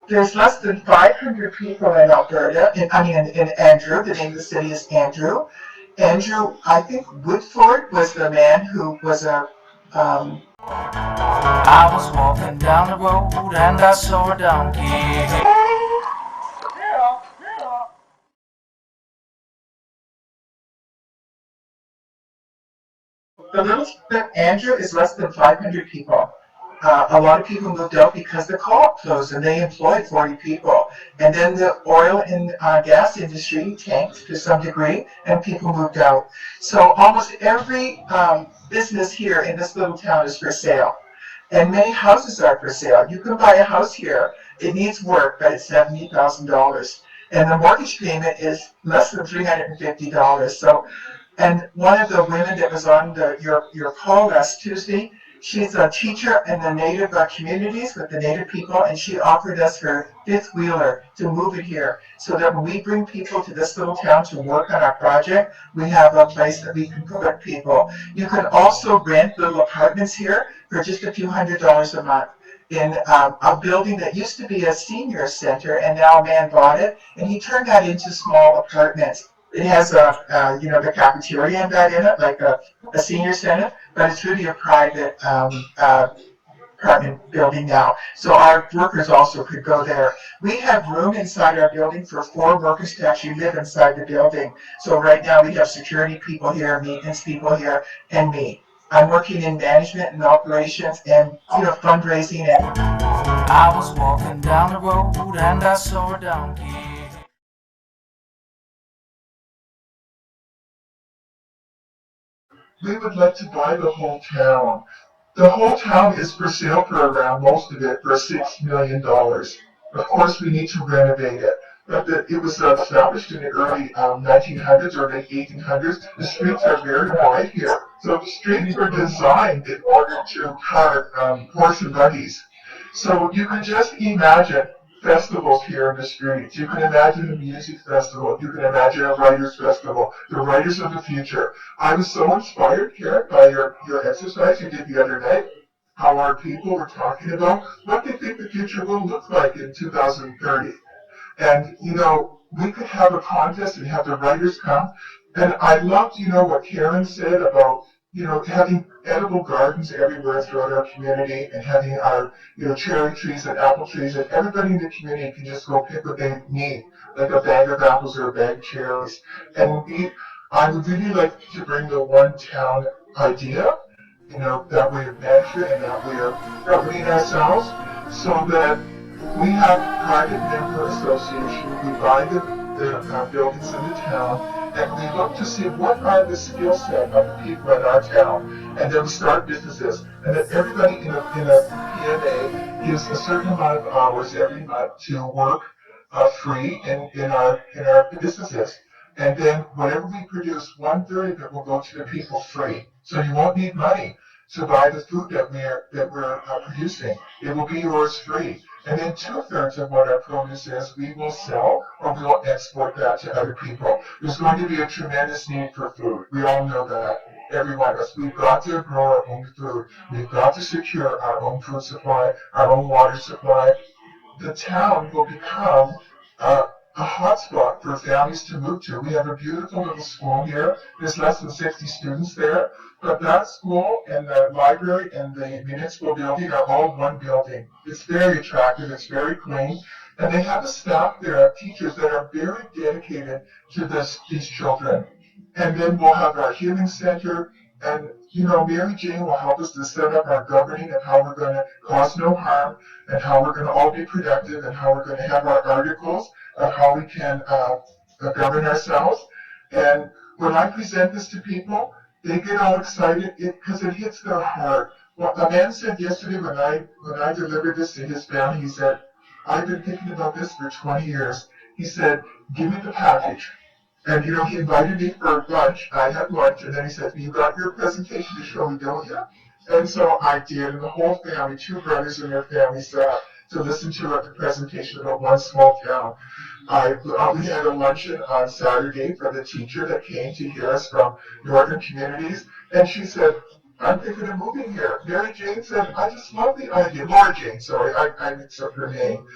There's less than 500 people in Alberta, in Andrew. The name of the city is Andrew. Andrew, I think Woodford was the man who was a. I was walking down the road and I saw a donkey. The little town of Andrew is less than 500 people. A lot of people moved out because the co-op closed and they employed 40 people. And then the oil and gas industry tanked to some degree and people moved out. So almost every business here in this little town is for sale. And many houses are for sale. You can buy a house here. It needs work, but it's $70,000. And the mortgage payment is less than $350. So and one of the women that was on your call last Tuesday, she's a teacher in the Native communities with the Native people, and she offered us her fifth wheeler to move it here so that when we bring people to this little town to work on our project, we have a place that we can put people. You can also rent little apartments here for just a few $100s a month in a building that used to be a senior center, and now a man bought it, and he turned that into small apartments. It has the cafeteria and that in it, like a senior center, but it's really a private apartment building now. So our workers also could go there. We have room inside our building for 4 workers to actually live inside the building. So right now we have security people here, maintenance people here, and me. I'm working in management and operations and fundraising. And I was walking down the road and I saw a donkey. We would like to buy the whole town. The whole town is for sale for around most of it for $6 million. Of course, we need to renovate it. But it was established in the early 1900s or late 1800s. The streets are very wide here. So the streets were designed in order to park horse and buggies. So you can just imagine festivals here in the streets. You can imagine a music festival. You can imagine a writers festival. The writers of the future. I was so inspired, Karen, by your exercise you did the other night. How our people were talking about what they think the future will look like in 2030. And, we could have a contest and have the writers come. And I loved, what Karen said about, having edible gardens everywhere throughout our community and having our, cherry trees and apple trees, and everybody in the community can just go pick what they need, like a bag of apples or a bag of cherries. And I would really like to bring the one town idea, that way of management and that way of governing ourselves so that we have private member association. We buy the buildings in the town, and we look to see what are the skill set of the people in our town, and then we start businesses. And then everybody in a PMA gives a certain amount of hours every month to work free in our businesses. And then whatever we produce, 1/3 of it will go to the people free. So you won't need money to buy the food that we're producing. It will be yours free. And then 2/3 of what our produce is, we will sell or we will export that to other people. There's going to be a tremendous need for food. We all know that. Every one of us. We've got to grow our own food. We've got to secure our own food supply, our own water supply. The town will become a hotspot for families to move to. We have a beautiful little school here. There's less than 60 students there. But that school and the library and the municipal building are all one building. It's very attractive. It's very clean. And they have a staff there of teachers that are very dedicated to these children. And then we'll have our healing center. And, Mary Jane will help us to set up our governing of how we're going to cause no harm and how we're going to all be productive and how we're going to have our articles of how we can govern ourselves. And when I present this to people, they get all excited because it hits their heart. Well, a man said yesterday when I delivered this to his family, he said, I've been thinking about this for 20 years. He said, give me the package. And, he invited me for lunch. I had lunch, and then he said, you got your presentation to show me, don't you? And so I did, and the whole family, 2 brothers and their families sat to listen to the presentation about one small town. We had a luncheon on Saturday for the teacher that came to hear us from northern communities, and she said, I'm thinking of moving here. Mary Jane said, I just love the idea. Laura Jane, sorry, I mixed up her name.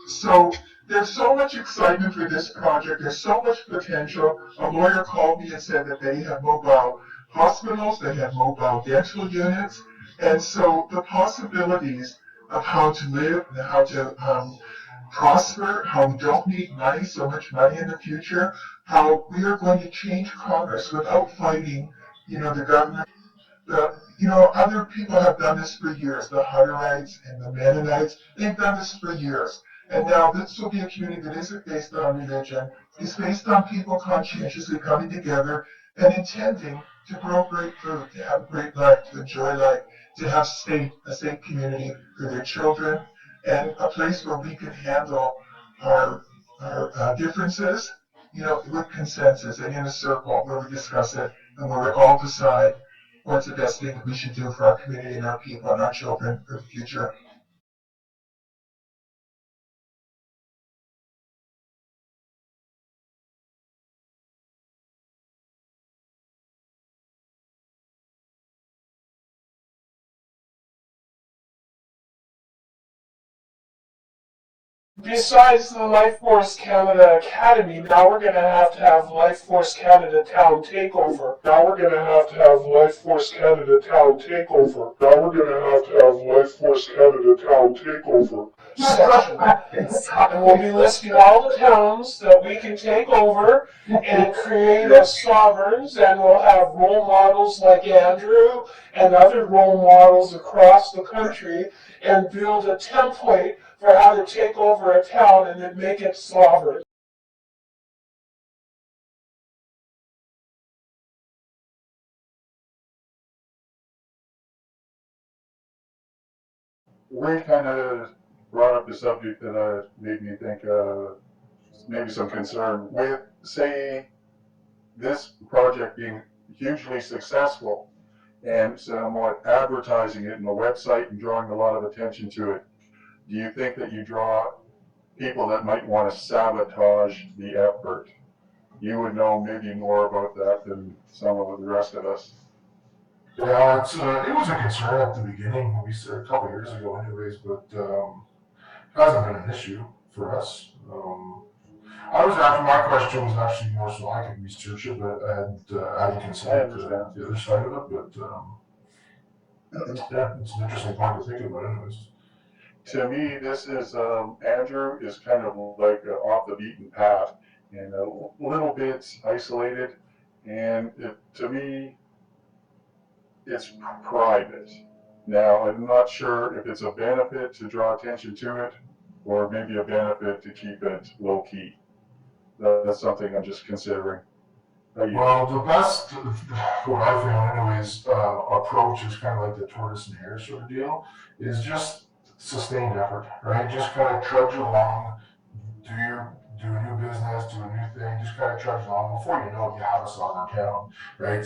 So there's so much excitement for this project. There's so much potential. A lawyer called me and said that they have mobile hospitals, they have mobile dental units, and so the possibilities of how to live and how to prosper, how we don't need money, so much money in the future, how we are going to change commerce without fighting, the government. Other people have done this for years. The Hutterites and the Mennonites, they've done this for years. And now this will be a community that isn't based on religion. It's based on people conscientiously coming together and intending to grow great food, to have a great life, to enjoy life, to have a safe community for their children, and a place where we can handle our differences, with consensus and in a circle where we discuss it and where we all decide what's the best thing that we should do for our community and our people and our children for the future. Besides the Life Force Canada Academy, now we're going to have Life Force Canada Town Takeover. Now we're going to have Life Force Canada Town Takeover. Now we're going to have Life Force Canada Town Takeover section. And we'll be listing all the towns that we can take over and create as sovereigns, and we'll have role models like Andrew and other role models across the country and build a template for how to take over a town and then make it sovereign. Ray kind of brought up the subject that made me think maybe some concern with, say, this project being hugely successful and somewhat advertising it in the website and drawing a lot of attention to it. Do you think that you draw people that might want to sabotage the effort? You would know maybe more about that than some of the rest of us. Yeah, it was a concern at the beginning, we said a couple years ago anyways, but hasn't been an issue for us. My question was actually more so I could research it, but I hadn't considered the other side of it, but yeah, it's an interesting point to think about anyways. To me, this is, Andrew is kind of like off the beaten path and a little bit isolated, and to me, it's private. Now, I'm not sure if it's a benefit to draw attention to it, or maybe a benefit to keep it low key. That's something I'm just considering. Well, the best, what I found anyways, approach is kind of like the tortoise and hare sort of deal, is just sustained effort, right? Just kind of trudge along, do a new business, do a new thing, just kind of trudge along. Before you know it, you have a sovereign town, right?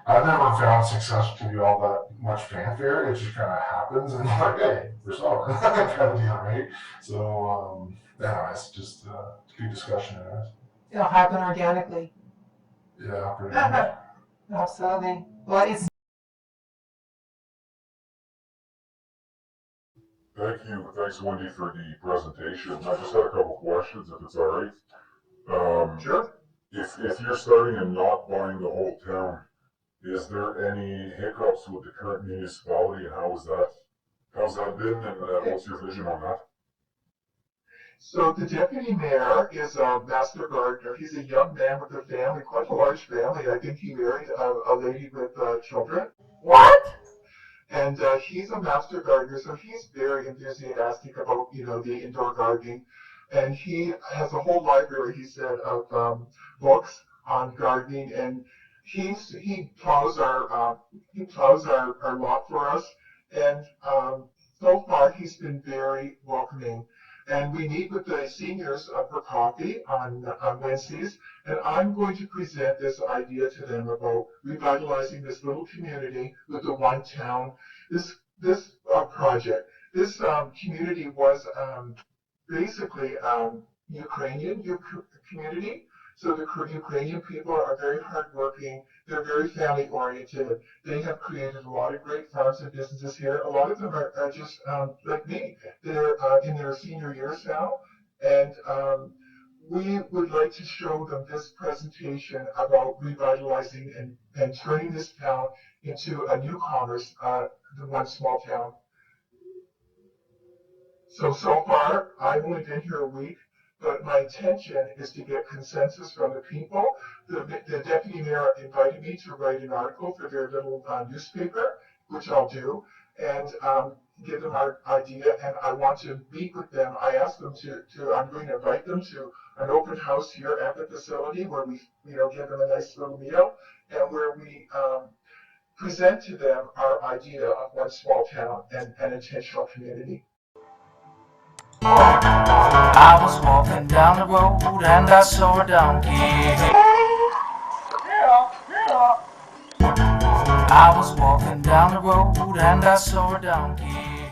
I've never found success to be all that much fanfare. It just kind of happens, and you're like, hey, we're sovereign, kind of deal, right? So, it's just a good discussion, anyways. It'll happen organically. Yeah, pretty much. Absolutely. Well, it's Thanks, Wendy, for the presentation. I just had a couple questions, if it's all right. Sure. If you're starting and not buying the whole town, is there any hiccups with the current municipality, and how's that been, and what's your vision on that? So the deputy mayor is a master gardener. He's a young man with a family, quite a large family. I think he married a lady with children. what? And he's a master gardener, so he's very enthusiastic about, the indoor gardening. And he has a whole library, he said, of books on gardening. And he plows our lot for us. And so far, he's been very welcoming. And we meet with the seniors for coffee on Wednesdays, and I'm going to present this idea to them about revitalizing this little community with the one town. This project, this community was basically Ukrainian community, So the Ukrainian people are very hardworking. They're very family oriented. They have created a lot of great farms and businesses here. A lot of them are just like me. They're in their senior years now. And we would like to show them this presentation about revitalizing and turning this town into a new commerce, the one small town. So far, I've only been here a week, but my intention is to get consensus from the people. The deputy mayor invited me to write an article for their little newspaper, which I'll do, and give them our idea. And I want to meet with them. I asked them I'm going to invite them to an open house here at the facility where we, give them a nice little meal and where we present to them our idea of one small town and an intentional community. I was walking down the road and I saw a donkey. I was walking down the road and I saw a donkey.